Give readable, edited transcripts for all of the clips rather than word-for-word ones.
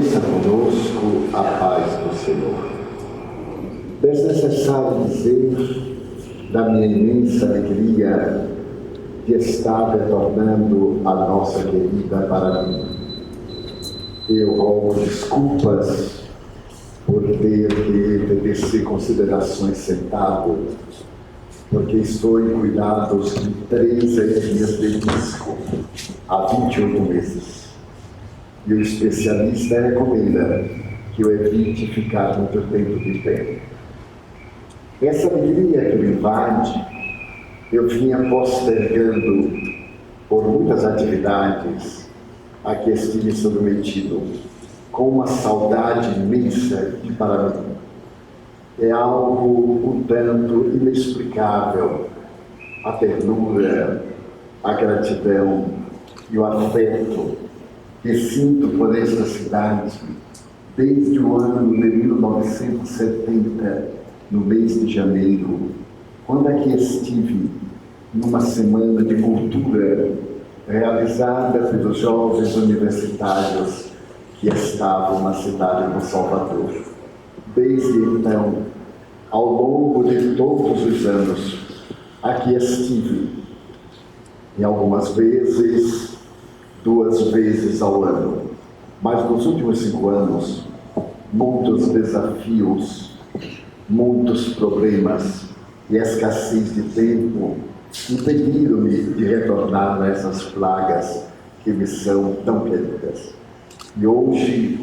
Permaneça conosco a paz do Senhor. Desnecessário dizer da minha imensa alegria de estar retornando a nossa querida Paraty. Eu rogo desculpas por ter que obedecer considerações sentado, porque estou em cuidados de 3 hernias de disco há 28 meses. E o especialista recomenda que eu evite ficar muito tempo de pé. Essa alegria que me invade, eu vinha postergando por muitas atividades a que estive submetido, com uma saudade imensa de Paraty. É algo um tanto inexplicável, a ternura, a gratidão e o afeto que sinto por esta cidade desde o ano de 1970, no mês de janeiro, quando aqui estive numa semana de cultura realizada pelos jovens universitários que estavam na cidade de Salvador. Desde então, ao longo de todos os anos, aqui estive, e algumas vezes, 2 vezes ao ano, mas nos últimos 5 anos, muitos desafios, muitos problemas e escassez de tempo impediram-me de retornar a essas plagas que me são tão queridas. E hoje,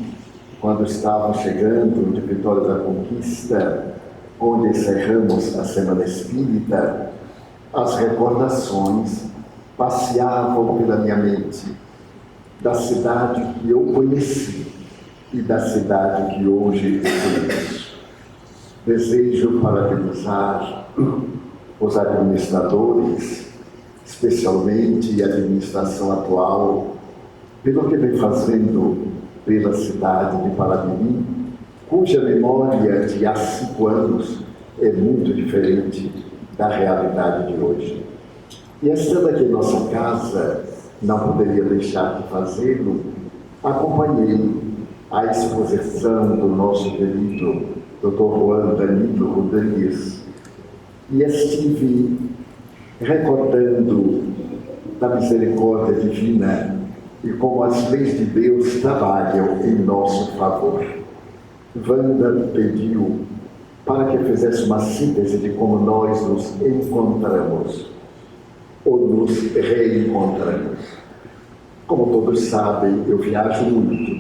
quando estavam chegando de Vitória da Conquista, onde encerramos a Semana Espírita, as recordações passeavam pela minha mente da cidade que eu conheci e da cidade que hoje eu conheço. Desejo parabenizar os administradores, especialmente a administração atual, pelo que vem fazendo pela cidade de Paraty, cuja memória de há 5 anos é muito diferente da realidade de hoje. E estando aqui em nossa casa, não poderia deixar de fazê-lo, acompanhei a exposição do nosso querido Dr. Juan Danilo Rodrigues e estive recordando da misericórdia divina e como as leis de Deus trabalham em nosso favor. Wanda pediu para que fizesse uma síntese de como nós nos encontramos ou nos reencontramos. Como todos sabem, eu viajo muito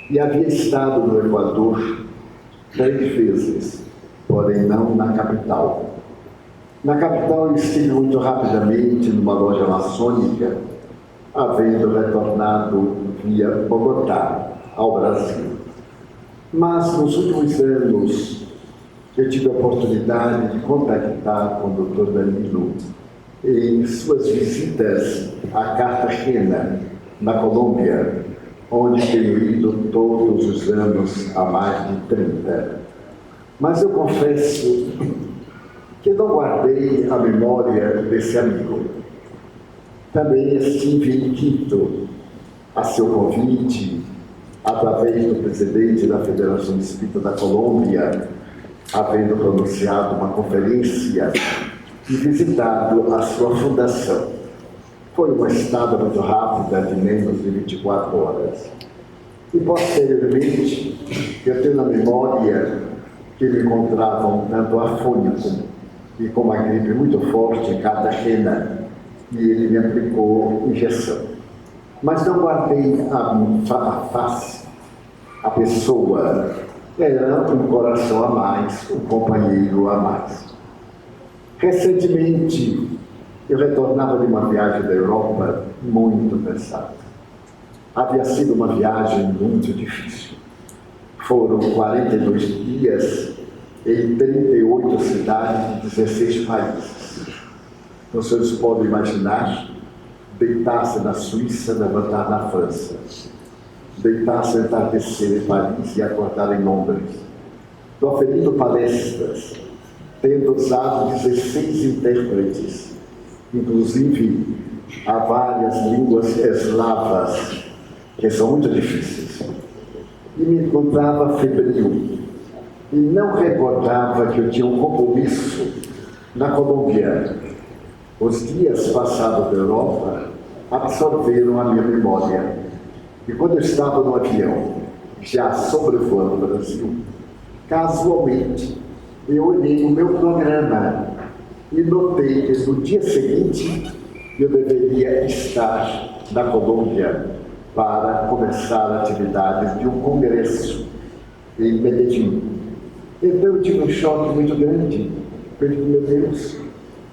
e havia estado no Equador 3 vezes, porém não na capital. Na capital eu estive muito rapidamente numa loja maçônica, havendo retornado via Bogotá, ao Brasil. Mas nos últimos anos eu tive a oportunidade de contactar com o Dr. Danilo em suas visitas a Cartagena, na Colômbia, onde tenho ido todos os anos há mais de 30. Mas eu confesso que não guardei a memória desse amigo. Também estive em Quito, a seu convite, através do presidente da Federação Espírita da Colômbia, havendo pronunciado uma conferência e visitado a sua fundação. Foi uma estada muito rápida, de menos de 24 horas. E posteriormente, eu tenho na memória que me encontrava um tanto afônico e com uma gripe muito forte em Cartagena, e ele me aplicou injeção. Mas não guardei a face, a pessoa, era um coração a mais, um companheiro a mais. Recentemente, eu retornava de uma viagem da Europa muito cansado. Havia sido uma viagem muito difícil. Foram 42 dias em 38 cidades de 16 países. Então, vocês podem imaginar, deitar-se na Suíça, levantar na França. Deitar-se, entardecer em Paris e acordar em Londres. Proferindo palestras, tendo usado 16 intérpretes, inclusive há várias línguas eslavas, que são muito difíceis. e me encontrava febril. E não recordava que eu tinha um compromisso na Colômbia. Os dias passados na Europa absorveram a minha memória. E quando eu estava no avião, já sobrevoando o Brasil, casualmente, eu olhei o meu programa e notei que no dia seguinte eu deveria estar na Colômbia para começar atividades de um congresso em Medellín. Então eu tive um choque muito grande. Eu digo, meu Deus,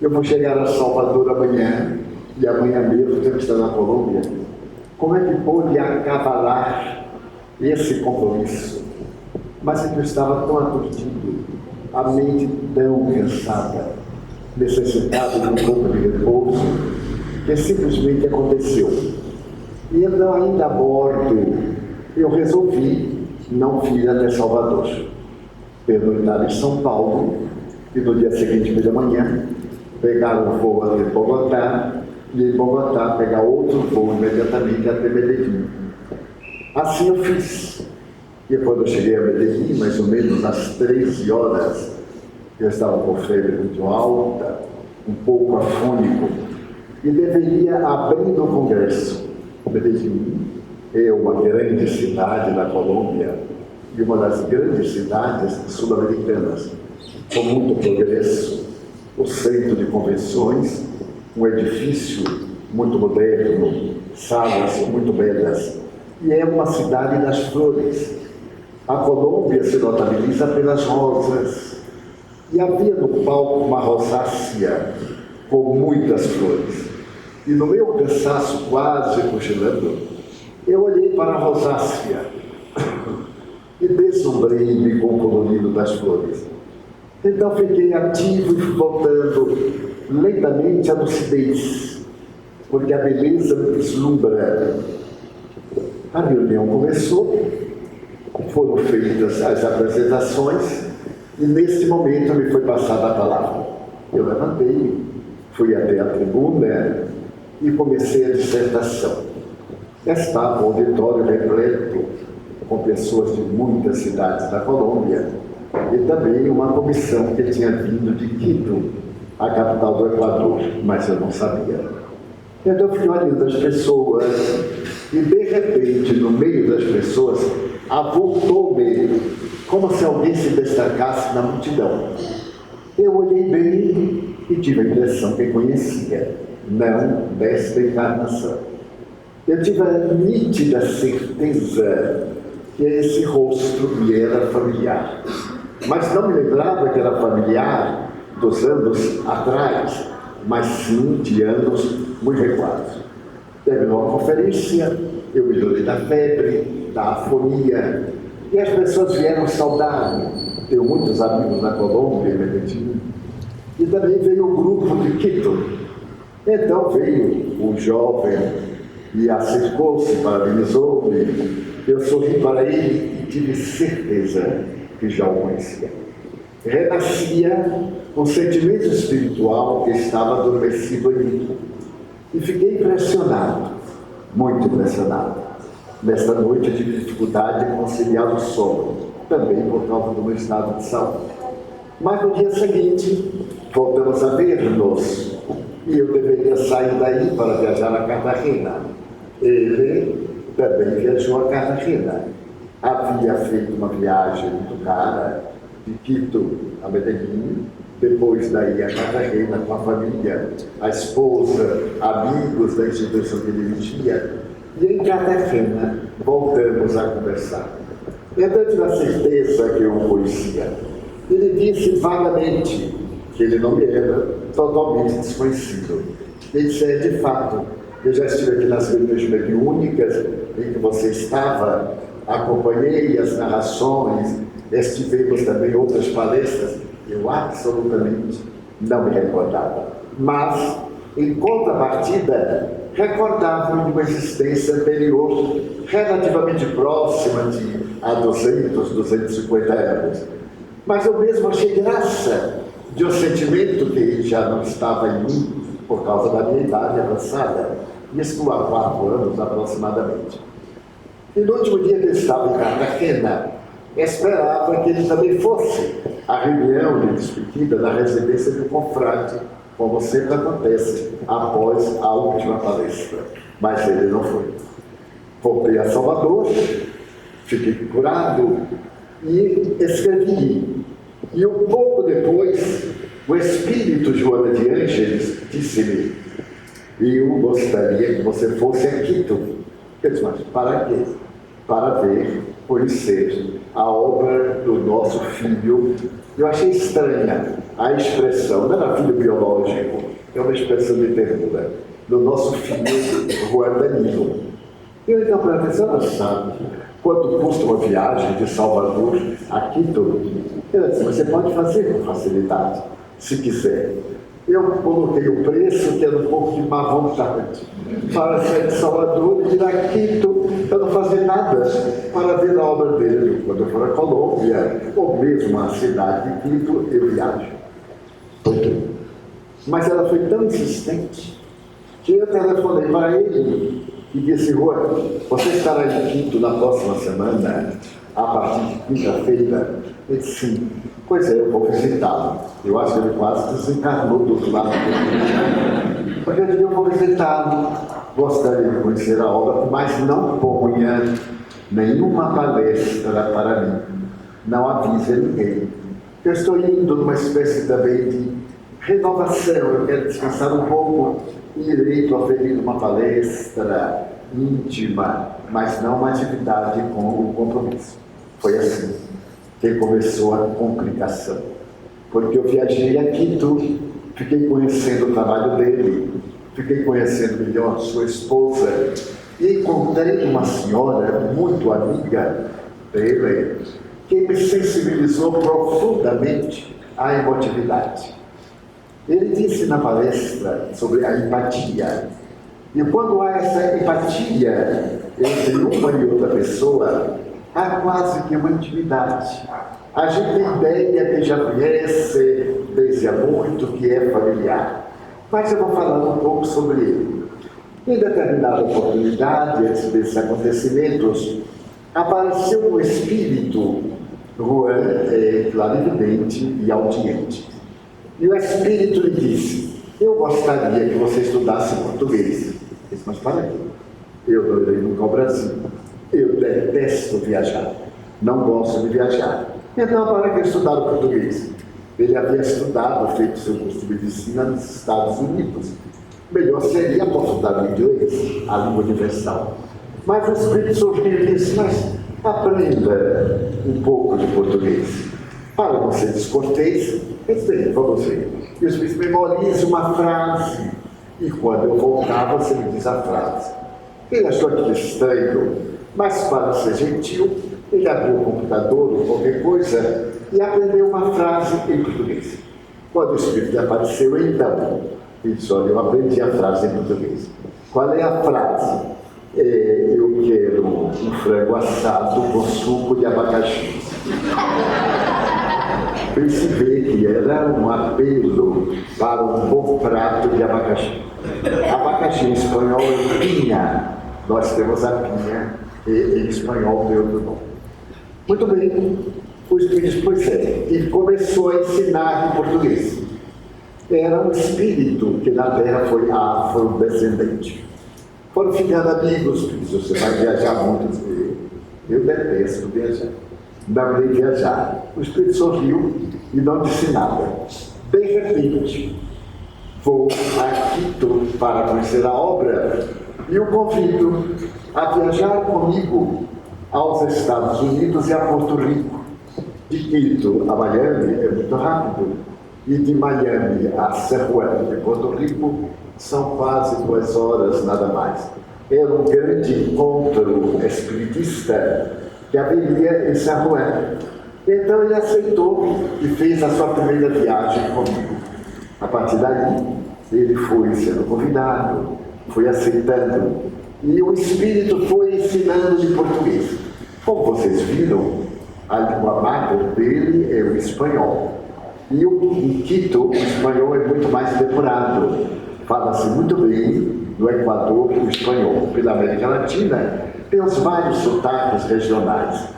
eu vou chegar a Salvador amanhã e amanhã mesmo tenho que estar na Colômbia. Como é que pôde acabalar esse compromisso? Mas eu estava tão aturdido, a mente tão cansada, necessitada de um pouco de repouso, que simplesmente aconteceu. E então, ainda a bordo, eu resolvi não vir até Salvador. Pernoitar em São Paulo, e no dia seguinte pela manhã, pegar um voo até Bogotá, e em Bogotá pegar outro voo imediatamente até Medellín. Assim eu fiz. E quando eu cheguei a Medellín, mais ou menos às 13 horas, eu estava com febre muito alta, um pouco afônico, e deveria abrir o congresso. Medellín é uma grande cidade da Colômbia e uma das grandes cidades sul-americanas, com muito progresso, o centro de convenções, um edifício muito moderno, salas muito belas, e é uma cidade das flores. A Colômbia se notabiliza pelas rosas, e havia no palco uma rosácea com muitas flores. E no meu cansaço, quase cochilando, eu olhei para a rosácea e deslumbrei-me com o colorido das flores. Então fiquei ativo e voltando lentamente à lucidez, porque a beleza me deslumbra. A reunião começou, foram feitas as apresentações e nesse momento me foi passada a palavra. Eu levantei, fui até a tribuna e comecei a dissertação. Estava o auditório repleto com pessoas de muitas cidades da Colômbia e também uma comissão que tinha vindo de Quito, a capital do Equador, mas eu não sabia. Então eu fui olhando as pessoas e de repente, no meio das pessoas, avultou-me como se alguém se destacasse na multidão. Eu olhei bem e tive a impressão que conhecia, não desta encarnação. Eu tive a nítida certeza que esse rosto me era familiar, mas não me lembrava que era familiar dos anos atrás, mas sim de anos muito recuados. Terminou a conferência, eu melhorei da febre, da afonia, e as pessoas vieram saudar-me. Tenho muitos amigos na Colômbia, em Medellín, e também veio o grupo de Quito. Então veio um jovem e acercou-se, parabenizou-me. Eu sorri para ele e tive certeza que já o conhecia. Renascia um sentimento espiritual que estava adormecido em mim. E fiquei impressionado, muito impressionado. Nesta noite eu tive dificuldade de conciliar o sono, também por causa do meu estado de saúde. Mas no dia seguinte, voltamos a ver-nos, e eu deveria sair daí para viajar a Cartagena. Ele também viajou a Cartagena. Havia feito uma viagem muito cara, de Quito a Medellín, depois daí a Cartagena com a família, a esposa, amigos da instituição que ele dirigia, e em Cartagena voltamos a conversar. Então eu tive a certeza que eu o conhecia. Ele disse vagamente que ele não me era totalmente desconhecido. Ele disse, de fato, eu já estive aqui nas reuniões mediúnicas em que você estava, acompanhei as narrações, estivemos também em outras palestras, eu absolutamente não me recordava. Mas, em contrapartida, recordava de uma existência anterior, relativamente próxima a 200, 250 anos. Mas eu mesmo achei graça de um sentimento que já não estava em mim por causa da minha idade avançada, isso há 4 anos aproximadamente. E no último dia que ele estava em Cartagena, esperava que ele também fosse à reunião de despedida na residência do confrade, como sempre acontece após a última palestra. Mas ele não foi. Voltei a Salvador, fiquei curado e escrevi. E um pouco depois, o espírito Joana de Ângeles disse-me: eu gostaria que você fosse a Quito. Eu disse: mas para quê? Para ver, conhecer a obra do nosso filho. Eu achei estranha a expressão, não era filho biológico, é uma expressão de ternura, do nosso filho Juan Danilo. Eu então prestei atenção, sabe, quanto custa uma viagem de Salvador a Quito? Eu disse: você pode fazer com facilidade, se quiser. Eu coloquei o preço, que era um pouco de má vontade, para sair de Salvador e ir a Quito, para não fazer nada, para ver a obra dele. Quando eu for à Colômbia, ou mesmo a cidade de Quito, eu viajo. Mas ela foi tão insistente, que eu telefonei para ele e disse: Juan, você estará em Quito na próxima semana, a partir de quinta-feira? Ele disse: sim. Pois é, eu vou visitá-lo. Eu acho que ele quase desencarnou do outro lado. Porque eu vou visitá-lo, gostaria de conhecer a obra, mas não ponha nenhuma palestra para mim. Não avise a ninguém. Eu estou indo numa espécie também de renovação. Eu quero descansar um pouco e irei proferir uma palestra íntima, mas não uma atividade com o compromisso. Foi assim que começou a complicação, porque eu viajei a Quito, fiquei conhecendo o trabalho dele, fiquei conhecendo melhor sua esposa, e encontrei uma senhora muito amiga dele, que me sensibilizou profundamente à emotividade. Ele disse na palestra sobre a empatia, e quando há essa empatia entre uma e outra pessoa, há quase que uma intimidade. A gente tem ideia que já conhece desde há muito, que é familiar. Mas eu vou falar um pouco sobre ele. Em determinada oportunidade, antes desses acontecimentos, apareceu um espírito, clarividente e audiente. E o espírito lhe disse: eu gostaria que você estudasse português. Eu disse: mas para quê? Eu não irei nunca ao Brasil. Eu detesto viajar, não gosto de viajar. Então, para que estudar o português? Ele havia estudado, feito seu curso de medicina nos Estados Unidos. Melhor seria aprofundar o inglês, a língua universal. Mas o Espírito sorriu e disse: mas aprenda um pouco de português. Para não ser descortês, eu disse: bem, vamos ver. E o Espírito memoriza uma frase, e quando eu voltar, você me diz a frase. Ele achou aquilo estranho, mas para ser gentil, ele abriu o computador ou qualquer coisa e aprendeu uma frase em português. Quando o Espírito apareceu, então, ele disse: olha, eu aprendi a frase em português. Qual é a frase? Eu quero um frango assado com suco de abacaxi. Percebi que era um apelo para um bom prato de abacaxi. Abacaxi em espanhol é pinha. Nós temos a pinha, e em espanhol tem outro nome. Muito bem, o Espírito, pois é, e começou a ensinar em português. Era um espírito que na Terra foi afrodescendente. Foram ficando amigos, você vai viajar muito. Eu detesto viajar. Não irei viajar. O Espírito sorriu e não disse nada. De repente, vou a Quito para conhecer a obra e o convido a viajar comigo aos Estados Unidos e a Porto Rico. De Quito a Miami é muito rápido, e de Miami a San Juan de Porto Rico são quase 2 horas, nada mais. Era um grande encontro espiritista que haveria em San Juan. Então ele aceitou e fez a sua primeira viagem comigo. A partir daí, ele foi sendo convidado, foi aceitando, e o Espírito foi ensinando de português. Como vocês viram, a língua mater dele é o espanhol. E em Quito, o espanhol é muito mais depurado. Fala-se muito bem no Equador o espanhol. Pela América Latina, tem os vários sotaques regionais.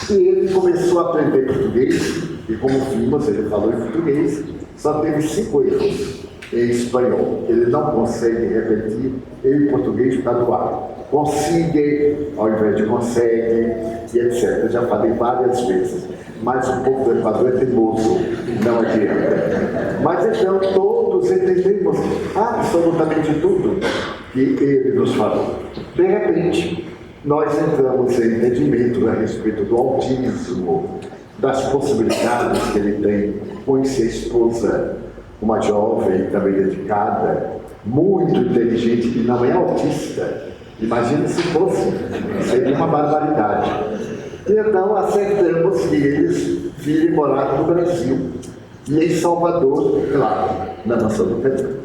E ele começou a aprender português, e como vimos, ele falou em português, só teve 5 erros em espanhol. Ele não consegue repetir em português graduado. Consigue, ao invés de consegue, e etc. Eu já falei várias vezes. Mas o povo do Equador é teimoso, não adianta. Mas então todos entendemos absolutamente tudo que ele nos falou. De repente, nós entramos em entendimento a respeito do autismo, das possibilidades que ele tem. Põe-se a esposa, uma jovem também dedicada, muito inteligente, que não é autista. Imagina se fosse, seria uma barbaridade. E então acertamos que eles virem morar no Brasil e em Salvador, claro, na Nação do Pedro.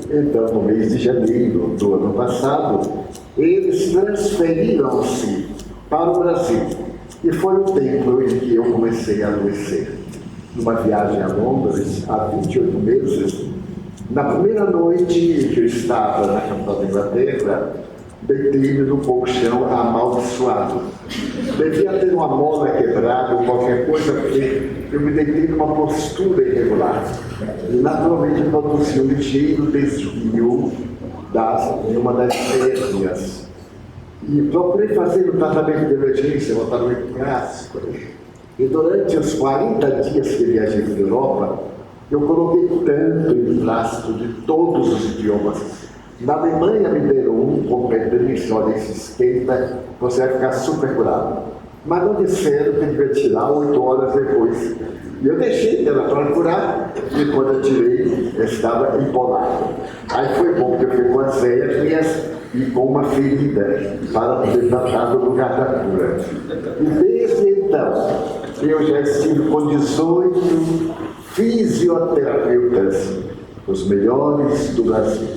Então, no mês de janeiro do ano passado, eles transferiram-se para o Brasil. E foi o tempo em que eu comecei a adoecer. Numa viagem a Londres, há 28 meses, na primeira noite que eu estava na capital da Inglaterra, deitei-me no colchão amaldiçoado. Devia ter uma mola quebrada ou qualquer coisa, porque eu me deitei numa postura irregular. E naturalmente produziu um ligeiro desvio de uma das hérnias. E procurei fazer um tratamento de emergência, um tratamento clássico. E durante os 40 dias que viajei pela Europa, eu coloquei tanto em plástico de todos os idiomas. Na Alemanha me deram um com pedrinho, olha, se esquenta, você vai ficar super curado. Mas não disseram que devia tirar 8 horas depois. E eu deixei que era para curar, e quando eu tirei, eu estava empolado. Aí foi bom, porque eu fiquei com as hérnias e com uma ferida para poder tratar do lugar da cura. E desde então, eu já estive com 18 fisioterapeutas, os melhores do Brasil.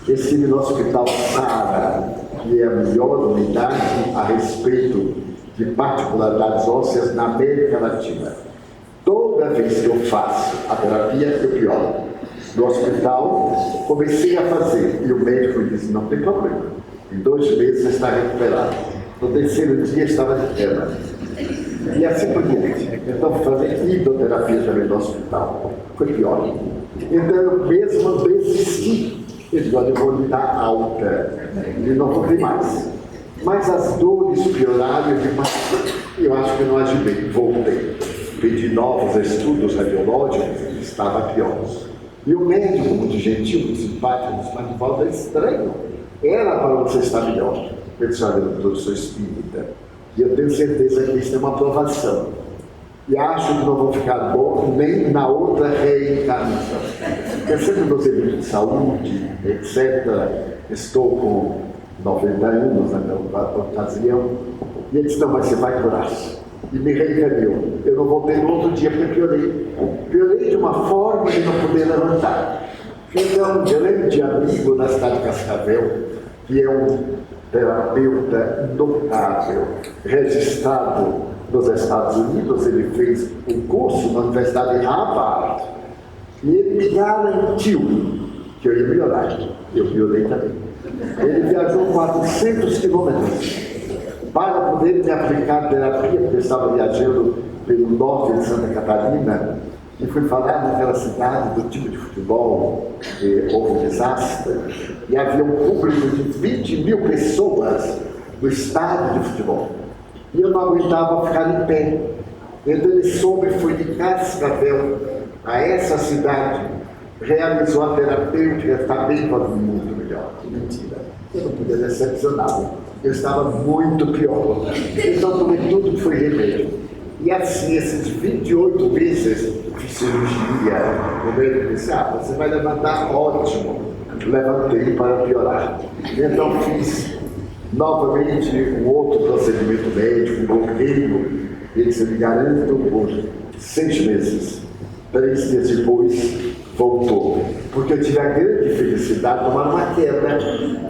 Estive no Hospital Sara, que é a melhor unidade a respeito de particularidades ósseas na América Latina. Toda vez que eu faço a terapia, eu pioro. No hospital, comecei a fazer, e o médico disse, não tem problema, em 2 meses você está recuperado. No 3º dia estava de queda. E assim por diante. Então, fazer hidroterapia também no hospital foi pior. Então, eu mesmo desisti. Eu digo, olha, eu vou lhe dar alta, e não vou ter mais. Mas as dores pioraram, e eu acho que não agi bem, voltei. Pedi novos estudos radiológicos, estava pior. E o médico, muito gentil, muito simpático, disse, mas Valdo, é estranho. Era para você estar melhor. Eu disse, olha, doutor, eu sou espírita. E eu tenho certeza que isso é uma aprovação. E acho que não vou ficar bom nem na outra reencarnação. Eu sempre gostei muito de saúde, etc. Estou com 90 anos na ocasião. E ele disse, não, mas você vai curar. E me reencaminhou. Eu não voltei no outro dia porque piorei. Piorei de uma forma de não poder levantar. Então, eu lembro de amigo na cidade de Cascavel, que é um terapeuta notável, registrado nos Estados Unidos. Ele fez um curso na Universidade de Harvard e ele me garantiu que eu ia melhorar. Eu piorei também. Ele viajou 400 quilômetros para poder me aplicar terapia, porque eu estava viajando pelo norte de Santa Catarina e fui falar naquela cidade do time de futebol que houve um desastre e havia um público de 20 mil pessoas no estádio de futebol. E eu não aguentava ficar em pé. Então ele soube, foi de Cascavel a essa cidade, realizou a terapêutica, está bem todo mundo melhor. Mentira, eu não podia decepcioná-lo. Eu estava muito pior. Então tomei tudo que foi remédio. E assim, esses 28 meses de cirurgia, o médico disse, você vai levantar, ótimo. Levantei para piorar. Então fiz novamente um outro procedimento médico, um bloqueio. Ele disse, me garanto por 6 meses. 3 dias depois, voltou. Porque eu tive a grande felicidade de tomar uma queda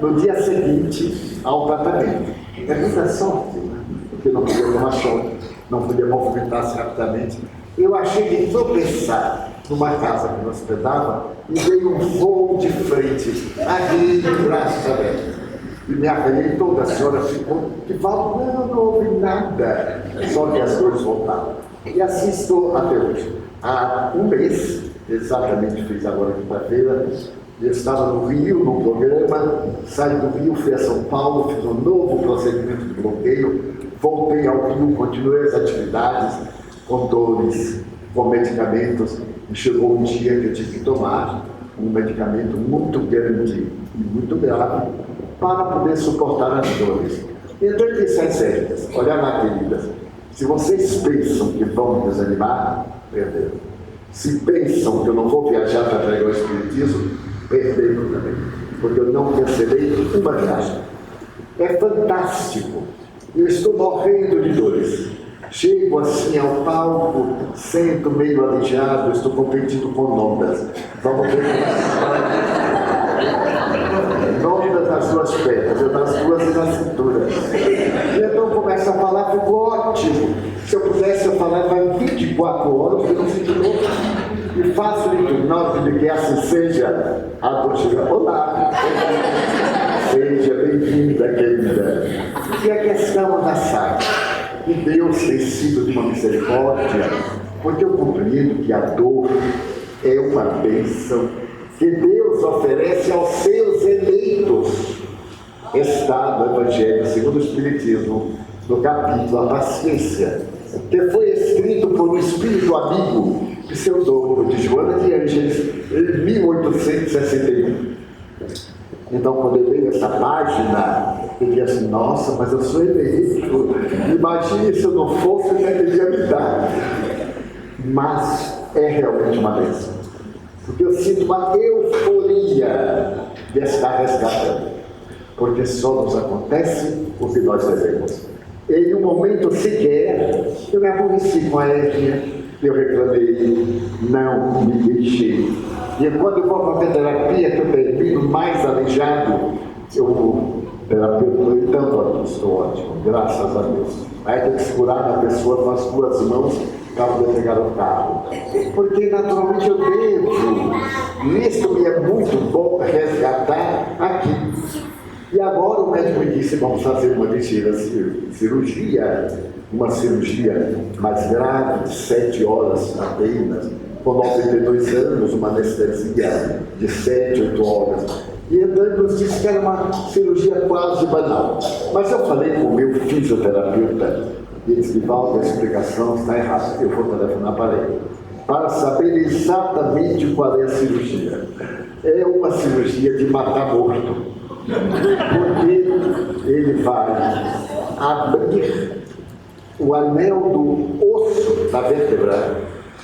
no dia seguinte ao tratamento. É muita sorte, né? Porque não podia tomar choque, não podia movimentar-se rapidamente. Eu achei que tropeçar numa casa que me hospedava e veio um voo de frente, aqui de braços abertos. e me arranhei toda. A senhora ficou e falou, não houve nada, só que as dores voltaram. E assim estou até hoje. Há um mês, exatamente fiz agora quinta-feira, eu estava no Rio, num programa, saí do Rio, fui a São Paulo, fiz um novo procedimento de bloqueio, voltei ao Rio, continuei as atividades, com dores, com medicamentos, e chegou um dia que eu tive que tomar um medicamento muito grande e muito grave para poder suportar as dores. Então eu disse às sérias, olha lá, queridas, se vocês pensam que vão me desanimar, perderam. Se pensam que eu não vou viajar para pregar o Espiritismo, perderam também, porque eu não cancelei uma viagem. É fantástico. Eu estou morrendo de dores. Chego assim ao palco, sento meio alijado, estou competindo com ondas. Vamos ver ondas nas duas pernas, eu nas duas e na cintura. E então começo a falar, fico ótimo. Se eu pudesse, eu falava 24 horas, eu não sinto louco. E faço de tudo. Na hora de que assim seja, a dor chega. Olá! Seja bem-vinda, querida. E a questão da saga. E Deus tem sido de uma misericórdia, porque eu compreendo que a dor é uma bênção que Deus oferece aos seus eleitos. Está no Evangelho segundo o Espiritismo, no capítulo A Paciência, que foi escrito por um espírito amigo, pseudônimo de Joana de Ângeles, em 1861. Então, quando eu leio essa página, eu digo assim, nossa, mas eu sou eleito. Imagine se eu não fosse, eu já teria me dado. Mas é realmente uma bênção. Porque eu sinto uma euforia de estar resgatando. Porque só nos acontece o que nós devemos. Em um momento sequer, eu me aborreci com a hérnia, eu reclamei, não me deixei. E quando eu vou para a terapia, que eu termino mais aleijado, o terapeuta, então, estou ótimo, graças a Deus. Aí tem que segurar a pessoa com as duas mãos para poder pegar o carro. Porque naturalmente eu devo. Isso me é muito bom resgatar aqui. E agora o médico me disse, vamos fazer uma ligeira cirurgia, uma cirurgia mais grave, de 7 horas apenas, com 92 anos, uma anestesia de 7, 8 horas. E então ele nos disse que era uma cirurgia quase banal. Mas eu falei com o meu fisioterapeuta, e ele disse, Valdo, a explicação está errada, eu vou telefonar para ele, para saber exatamente qual é a cirurgia. É uma cirurgia de matar morto. Porque ele vai abrir o anel do osso da vértebra,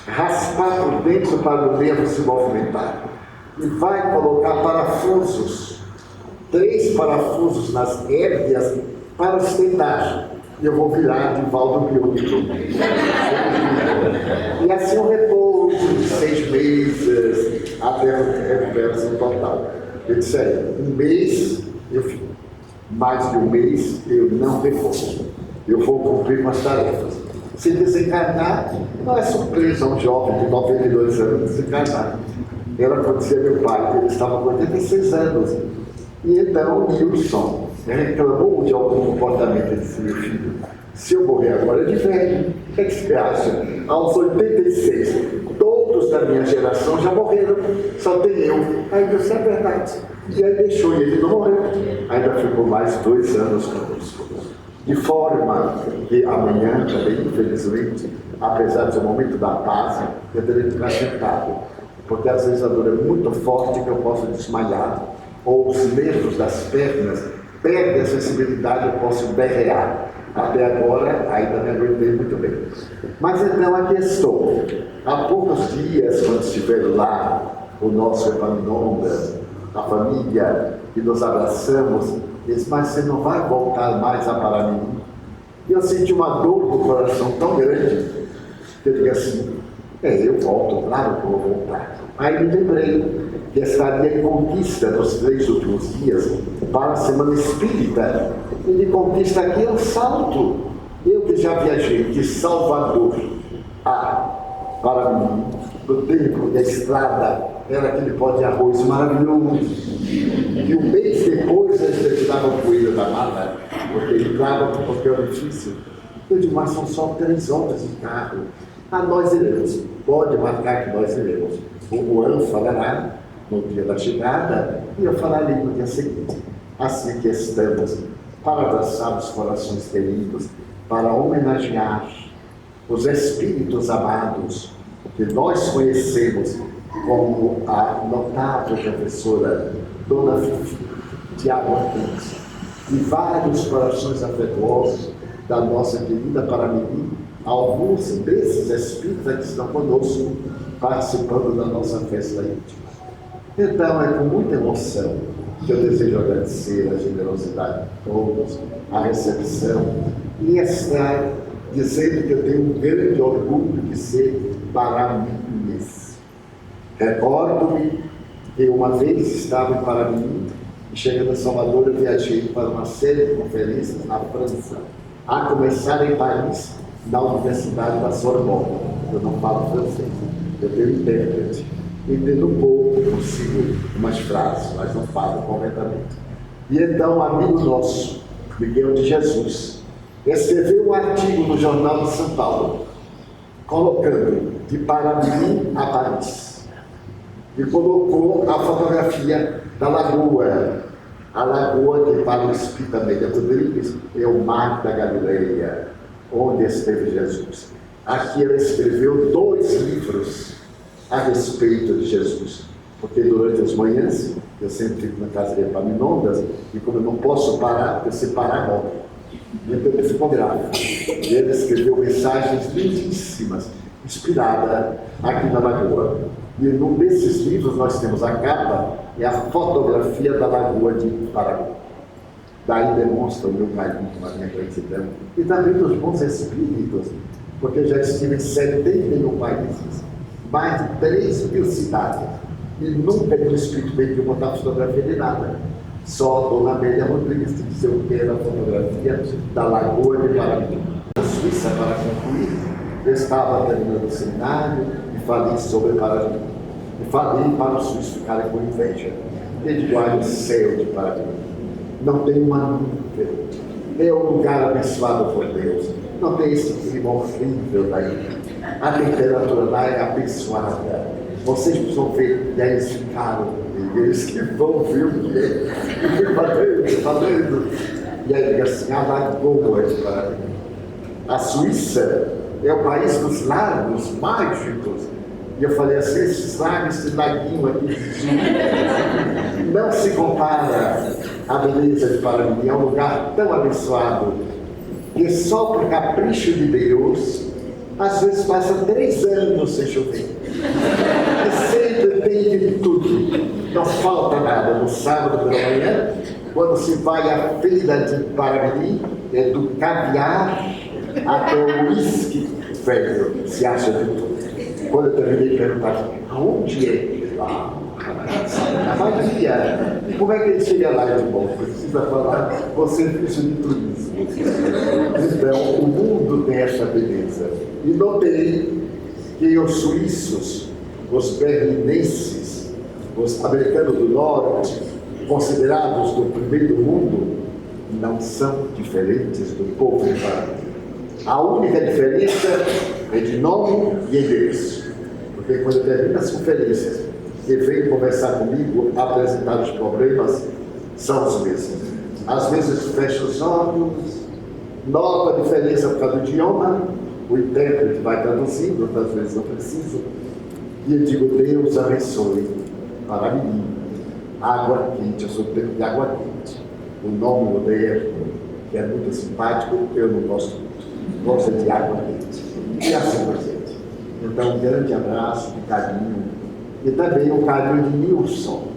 raspar por dentro para o nervo se movimentar, e vai colocar parafusos, 3 parafusos nas hérnias para sustentar. E eu vou virar de Valdo biônico. E assim um repouso de 6 meses até a recuperação total. Eu disse, um mês eu fico, mais de um mês eu não repouso. Eu vou cumprir com as tarefas. Se desencarnar, não é surpresa um jovem de 92 anos desencarnar. Era como dizia meu pai, ele estava com 86 anos. E então o Nilson reclamou de algum comportamento. Ele disse, meu filho, se eu morrer agora de velho, o que é que você acha? Aos 86, todos da minha geração já morreram, só tem eu. Aí disse, é verdade. E aí deixou, e ele não morreu. Ainda ficou mais 2 anos conosco. De forma que amanhã também, infelizmente, apesar de ser o momento da paz, eu terei que ficar sentado. Porque às vezes a dor é muito forte que eu posso desmaiar, ou os nervos das pernas perdem a sensibilidade, eu posso berrear. Até agora ainda me aguentei muito bem. Mas então aqui estou. Há poucos dias, quando estiver lá, o nosso Epaminondas, a família, e nos abraçamos, disse, mas você não vai voltar mais a Paraná? E eu senti uma dor no coração tão grande, que eu digo assim, eu volto, claro que eu vou voltar. Aí me lembrei que estaria em Conquista nos 3 últimos dias para a Semana Espírita. E de Conquista aqui é um salto. Eu que já viajei de Salvador a Paraná, do tempo da estrada era aquele pó de arroz maravilhoso. E um mês depois eles tiravam poeira da mata, porque entrava para qualquer orifício. Eu digo, mas são só 3 horas de carro. Nós iremos. Pode marcar que nós iremos. O Juan falará no dia da chegada e eu falarei no dia seguinte. Assim que estamos para abraçar os corações queridos, para homenagear os espíritos amados que nós conhecemos, como a notável professora Dona Fifi de Água Quente, e vários corações afetuosos da nossa querida Paramirim, alguns desses espíritos que estão conosco, participando da nossa festa íntima. Então, é com muita emoção que eu desejo agradecer a generosidade de todos, a recepção, e estar dizendo que eu tenho um grande orgulho de ser paramirense. Recordo-me que uma vez estava em Paramirim, e chegando a Salvador eu viajei para uma série de conferências na França, a começar em Paris, na Universidade da Sorbonne. Eu não falo francês, eu tenho intérprete. Entendo um pouco, consigo umas frases, mas não falo corretamente. E então, um amigo nosso, Miguel de Jesus, escreveu um artigo no Jornal de São Paulo, colocando de Paramirim a Paris. E colocou a fotografia da lagoa, a lagoa que para o Espírito Amélia Rodrigues é o Mar da Galileia, onde esteve Jesus. Aqui ela escreveu 2 livros a respeito de Jesus, porque durante as manhãs eu sempre fico na casa de Epaminondas e como eu não posso parar, porque se parar morre. Então ele ficou grave. E ele escreveu mensagens lindíssimas, inspiradas aqui na lagoa. E num desses livros nós temos a capa, é a fotografia da lagoa de Paraguai. Daí demonstra o meu carinho, a minha gratidão. E também dos bons espíritos, porque eu já estive em 71 países, mais de 3.000 cidades, e nunca o Espírito veio botar fotografia de nada. Só a Dona Amélia Rodrigues que disse eu quero a fotografia da Lagoa de Paraguai. Na Suíça, para concluir, eu estava terminando o seminário e falei sobre Paraguai. E falei para os suíços ficarem com inveja. E digo, olha o céu de Paraguai. Não tem uma nuvem. É um lugar abençoado por Deus. Não tem esse clima horrível daí. A temperatura lá é abençoada. Vocês precisam ver, e aí eles ficaram, eles que vão ver o que é. E falando. E aí diga assim, a lagoa de Paraguai. A Suíça é o país dos lagos mágicos. E eu falei assim, esses lagos, esse laguinho aqui, não se compara à beleza de Paramirim. É um lugar tão abençoado que só por capricho de Deus, às vezes passa 3 anos sem chover. E sempre tem de tudo. Não falta nada. No sábado pela manhã, quando se vai à feira de Paramirim, é do caviar até o uísque velho, se acha de tudo. Quando eu terminei de perguntar, aonde é? Na Bahia. Como é que ele chega lá? Eu digo, bom, precisa falar com o serviço de turismo. Então, o mundo tem essa beleza. E notei que os suíços, os berlinenses, os americanos do norte, considerados do primeiro mundo, não são diferentes do povo de Paraná. A única diferença é de nome e endereço. Porque quando eu termino as conferências e vem conversar comigo, apresentar os problemas, são os mesmos. Às vezes fecho os olhos, nota a diferença por causa do idioma, o intérprete vai traduzindo, outras vezes não preciso, e eu digo, Deus abençoe Paramirim, água quente, eu sou tempo de água quente. O nome moderno, que é muito simpático, eu não gosto muito, gosto de água quente. E assim por diante. Então, um grande abraço, de carinho, e também o carinho de Nilson,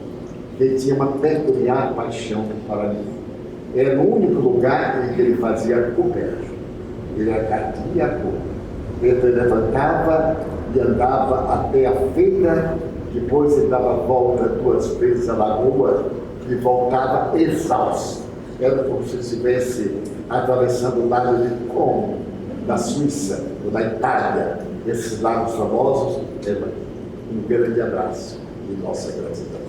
que tinha uma peculiar paixão por Paramirim. Era o único lugar em que ele fazia comércio. Ele era cardíaco. Ele levantava e andava até a feira, depois ele dava volta 2 vezes à lagoa e voltava exausto. Era como se estivesse atravessando o lago de Como, da Suíça ou da Itália. Esses lagos famosos, Um grande abraço e nossa gratidão.